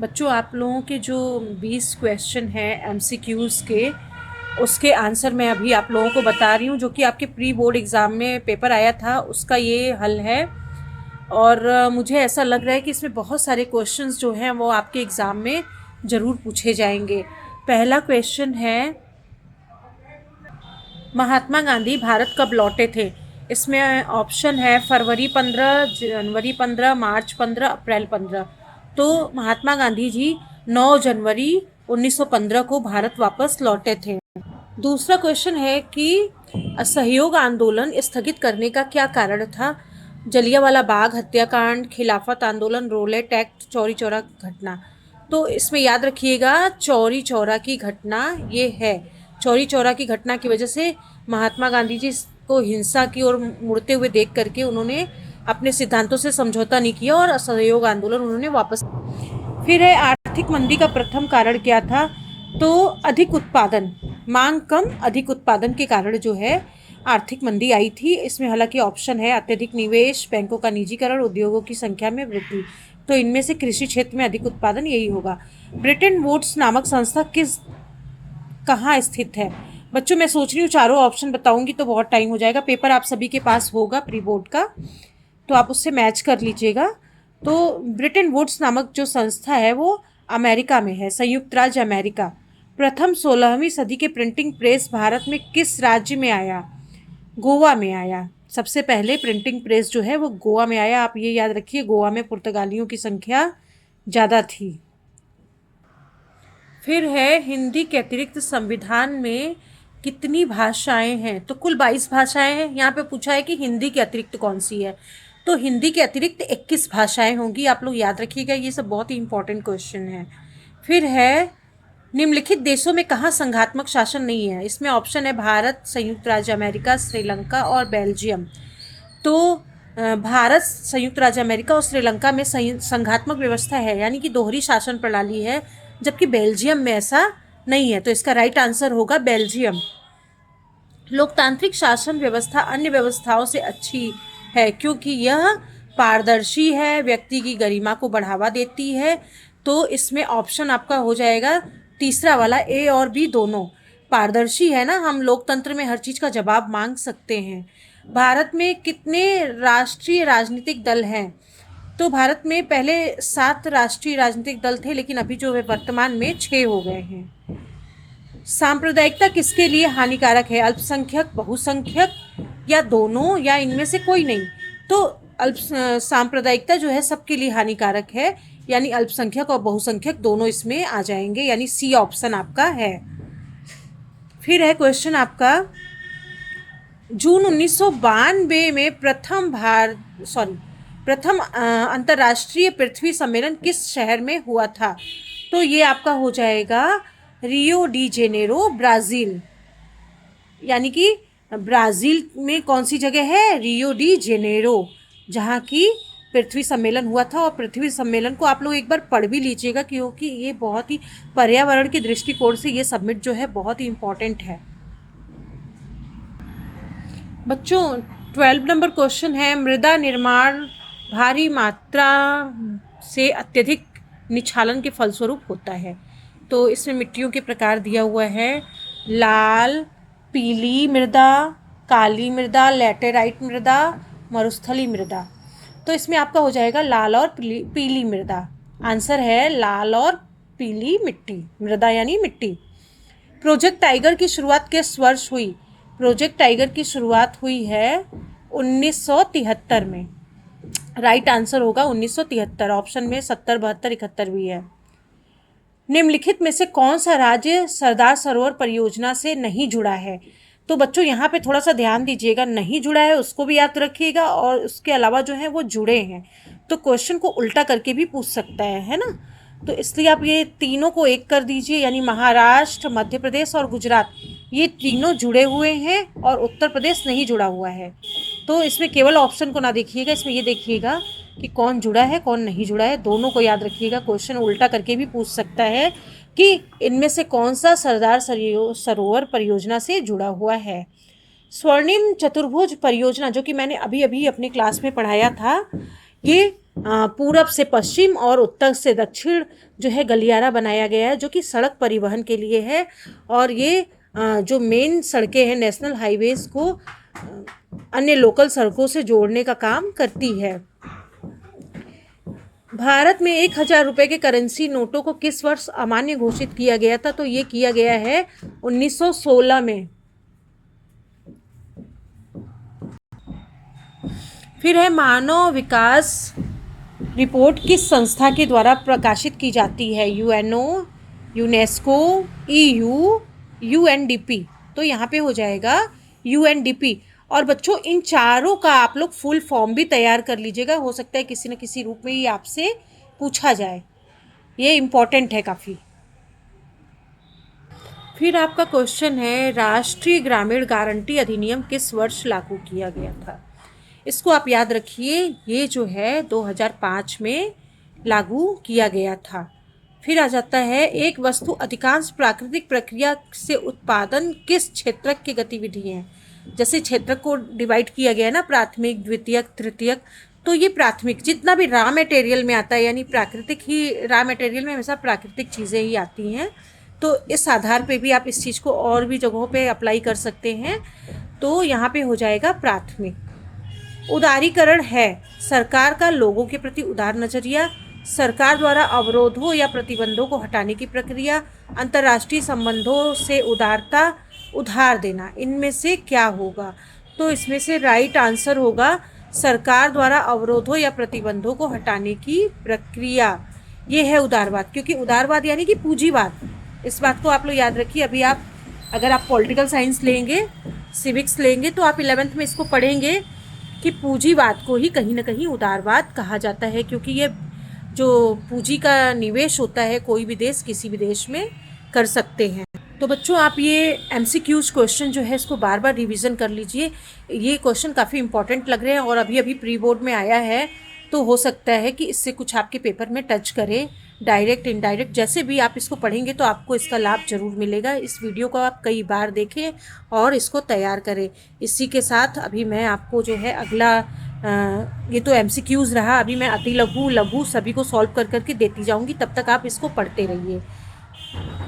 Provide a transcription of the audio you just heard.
बच्चों, आप लोगों के जो 20 क्वेश्चन हैं एमसीक्यूज़ के, उसके आंसर मैं अभी आप लोगों को बता रही हूँ, जो कि आपके प्री बोर्ड एग्ज़ाम में पेपर आया था उसका ये हल है। और मुझे ऐसा लग रहा है कि इसमें बहुत सारे क्वेश्चंस जो हैं वो आपके एग्ज़ाम में ज़रूर पूछे जाएंगे। पहला क्वेश्चन है, महात्मा गांधी भारत कब लौटे थे? इसमें ऑप्शन है फरवरी 15, जनवरी 15, मार्च 15, अप्रैल 15। तो महात्मा गांधी जी 9 जनवरी 1915 को भारत वापस लौटे थे। दूसरा क्वेश्चन है कि असहयोग आंदोलन स्थगित करने का क्या कारण था? जलियांवाला बाग हत्याकांड, खिलाफत आंदोलन, रोलेट एक्ट, चौरी चौरा घटना। तो इसमें याद रखिएगा चौरी चौरा की घटना ये है। चौरी चौरा की घटना की वजह से महात्मा गांधी जी को हिंसा की ओर मुड़ते हुए देख करके उन्होंने अपने सिद्धांतों से समझौता नहीं किया और असहयोग आंदोलन उन्होंने वापस। फिर है, आर्थिक मंदी का प्रथम कारण क्या था? तो अधिक उत्पादन, मांग कम अधिक उत्पादन के कारण जो है आर्थिक मंदी आई थी। इसमें हालांकि ऑप्शन है अत्यधिक निवेश, बैंकों का निजीकरण, उद्योगों की संख्या में वृद्धि। तो इनमें से कृषि क्षेत्र में अधिक उत्पादन यही होगा। ब्रिटेन वुड्स नामक संस्था कहाँ स्थित है? बच्चों, मैं सोच रही हूँ चारों ऑप्शन बताऊंगी तो बहुत टाइम हो जाएगा। पेपर आप सभी के पास होगा प्री बोर्ड का, तो आप उससे मैच कर लीजिएगा। तो ब्रिटेन वुड्स नामक जो संस्था है वो अमेरिका में है, संयुक्त राज्य अमेरिका। प्रथम 16वीं सदी के प्रिंटिंग प्रेस भारत में किस राज्य में आया? गोवा में आया। सबसे पहले प्रिंटिंग प्रेस जो है वो गोवा में आया। आप ये याद रखिए, गोवा में पुर्तगालियों की संख्या ज़्यादा थी। फिर है, हिंदी के अतिरिक्त संविधान में कितनी भाषाएं हैं? तो कुल 22 भाषाएं हैं। यहाँ पे पूछा है कि हिंदी के अतिरिक्त कौन सी है, तो हिंदी के अतिरिक्त 21 भाषाएं होंगी। आप लोग याद रखिएगा, ये सब बहुत ही इंपॉर्टेंट क्वेश्चन है। फिर है, निम्नलिखित देशों में कहाँ संघात्मक शासन नहीं है? इसमें ऑप्शन है भारत, संयुक्त राज्य अमेरिका, श्रीलंका और बेल्जियम। तो भारत, संयुक्त राज्य अमेरिका और श्रीलंका में संघात्मक व्यवस्था है, यानी कि दोहरी शासन प्रणाली है, जबकि बेल्जियम में ऐसा नहीं है। तो इसका राइट आंसर होगा बेल्जियम। लोकतांत्रिक शासन व्यवस्था अन्य व्यवस्थाओं से अच्छी है क्योंकि यह पारदर्शी है, व्यक्ति की गरिमा को बढ़ावा देती है। तो इसमें ऑप्शन आपका हो जाएगा तीसरा वाला, ए और बी दोनों। पारदर्शी है ना, हम लोकतंत्र में हर चीज़ का जवाब मांग सकते हैं। भारत में कितने राष्ट्रीय राजनीतिक दल हैं? तो भारत में पहले 7 राष्ट्रीय राजनीतिक दल थे, लेकिन अभी जो है वर्तमान में 6 हो गए हैं। सांप्रदायिकता किसके लिए हानिकारक है? अल्पसंख्यक, बहुसंख्यक या दोनों, या इनमें से कोई नहीं? तो सांप्रदायिकता जो है सबके लिए हानिकारक है, यानी अल्पसंख्यक और बहुसंख्यक दोनों इसमें आ जाएंगे, यानी सी ऑप्शन आपका है। फिर है क्वेश्चन आपका, जून 1992 में प्रथम अंतर्राष्ट्रीय पृथ्वी सम्मेलन किस शहर में हुआ था? तो ये आपका हो जाएगा रियो डी जेनेरो, ब्राज़ील। यानी कि ब्राज़ील में कौन सी जगह है? रियो डी जेनेरो, जहाँ की पृथ्वी सम्मेलन हुआ था। और पृथ्वी सम्मेलन को आप लोग एक बार पढ़ भी लीजिएगा, क्योंकि ये बहुत ही पर्यावरण के दृष्टिकोण से ये सबमिट जो है बहुत ही इम्पॉर्टेंट है। बच्चों, 12 नंबर क्वेश्चन है, मृदा निर्माण भारी मात्रा से अत्यधिक निक्षालन के फलस्वरूप होता है। तो इसमें मिट्टियों के प्रकार दिया हुआ है, लाल, पीली मृदा, काली मृदा, लैटेराइट मृदा, मरुस्थली मृदा। तो इसमें आपका हो जाएगा लाल और पीली मृदा। आंसर है लाल और पीली मिट्टी, मृदा यानी मिट्टी। प्रोजेक्ट टाइगर की शुरुआत किस वर्ष हुई? प्रोजेक्ट टाइगर की शुरुआत हुई है 1973 में। राइट आंसर होगा 1973। ऑप्शन में 70, 72, 71 भी है। निम्नलिखित में से कौन सा राज्य सरदार सरोवर परियोजना से नहीं जुड़ा है? तो बच्चों यहाँ पे थोड़ा सा ध्यान दीजिएगा, नहीं जुड़ा है उसको भी याद रखिएगा, और उसके अलावा जो है वो जुड़े हैं। तो क्वेश्चन को उल्टा करके भी पूछ सकता है ना। तो इसलिए आप ये तीनों को एक कर दीजिए, यानी महाराष्ट्र, मध्य प्रदेश और गुजरात, ये तीनों जुड़े हुए हैं और उत्तर प्रदेश नहीं जुड़ा हुआ है। तो इसमें केवल ऑप्शन को ना देखिएगा, इसमें ये देखिएगा कि कौन जुड़ा है कौन नहीं जुड़ा है, दोनों को याद रखिएगा। क्वेश्चन उल्टा करके भी पूछ सकता है कि इनमें से कौन सा सरदार सरोवर परियोजना से जुड़ा हुआ है। स्वर्णिम चतुर्भुज परियोजना, जो कि मैंने अभी अभी अपने क्लास में पढ़ाया था, ये पूरब से पश्चिम और उत्तर से दक्षिण जो है गलियारा बनाया गया है, जो कि सड़क परिवहन के लिए है। और ये जो मेन सड़कें हैं नेशनल हाईवेज को अन्य लोकल सड़कों से जोड़ने का काम करती है। भारत में 1,000 रुपये के करेंसी नोटों को किस वर्ष अमान्य घोषित किया गया था? तो ये किया गया है 1916 में। फिर है मानव विकास रिपोर्ट किस संस्था के द्वारा प्रकाशित की जाती है? UNO, UNESCO, EU, UNDP. तो यहाँ पे हो जाएगा यूएनडीपी। और बच्चों इन चारों का आप लोग फुल फॉर्म भी तैयार कर लीजिएगा, हो सकता है किसी न किसी रूप में ये आपसे पूछा जाए, ये इम्पॉर्टेंट है काफ़ी। फिर आपका क्वेश्चन है राष्ट्रीय ग्रामीण गारंटी अधिनियम किस वर्ष लागू किया गया था? इसको आप याद रखिए, ये जो है 2005 में लागू किया गया था। फिर आ जाता है एक वस्तु अधिकांश प्राकृतिक प्रक्रिया से उत्पादन किस क्षेत्रक की गतिविधि है? जैसे क्षेत्र को डिवाइड किया गया है ना, प्राथमिक, द्वितीयक, तृतीयक, तो ये प्राथमिक जितना भी रॉ मटेरियल में आता है, यानी प्राकृतिक ही रॉ मटेरियल में हमेशा प्राकृतिक चीज़ें ही आती हैं, तो इस आधार पे भी आप इस चीज़ को और भी जगहों पे अप्लाई कर सकते हैं। तो यहाँ पे हो जाएगा प्राथमिक। उदारीकरण है सरकार का लोगों के प्रति उदार नजरिया, सरकार द्वारा अवरोधों या प्रतिबंधों को हटाने की प्रक्रिया, अंतर्राष्ट्रीय संबंधों से उदारता, उधार देना, इनमें से क्या होगा? तो इसमें से राइट आंसर होगा सरकार द्वारा अवरोधों या प्रतिबंधों को हटाने की प्रक्रिया। ये है उदारवाद, क्योंकि उदारवाद यानी कि पूंजीवाद। इस बात को आप लोग याद रखिए। अभी आप अगर आप पॉलिटिकल साइंस लेंगे, सिविक्स लेंगे, तो आप 11th में इसको पढ़ेंगे कि पूंजीवाद को ही कहीं ना कहीं उदारवाद कहा जाता है, क्योंकि ये जो पूंजी का निवेश होता है कोई भी देश किसी भी देश में कर सकते हैं। तो बच्चों आप ये MCQs क्वेश्चन जो है इसको बार बार रिवीजन कर लीजिए। ये क्वेश्चन काफ़ी इंपॉर्टेंट लग रहे हैं और अभी अभी प्री बोर्ड में आया है, तो हो सकता है कि इससे कुछ आपके पेपर में टच करे, डायरेक्ट इनडायरेक्ट, जैसे भी आप इसको पढ़ेंगे तो आपको इसका लाभ ज़रूर मिलेगा। इस वीडियो को आप कई बार देखें और इसको तैयार करें। इसी के साथ अभी मैं आपको जो है अगला ये तो MCQs रहा, अभी मैं अति लघु, लघु सभी को सॉल्व कर करके देती जाऊंगी, तब तक आप इसको पढ़ते रहिए।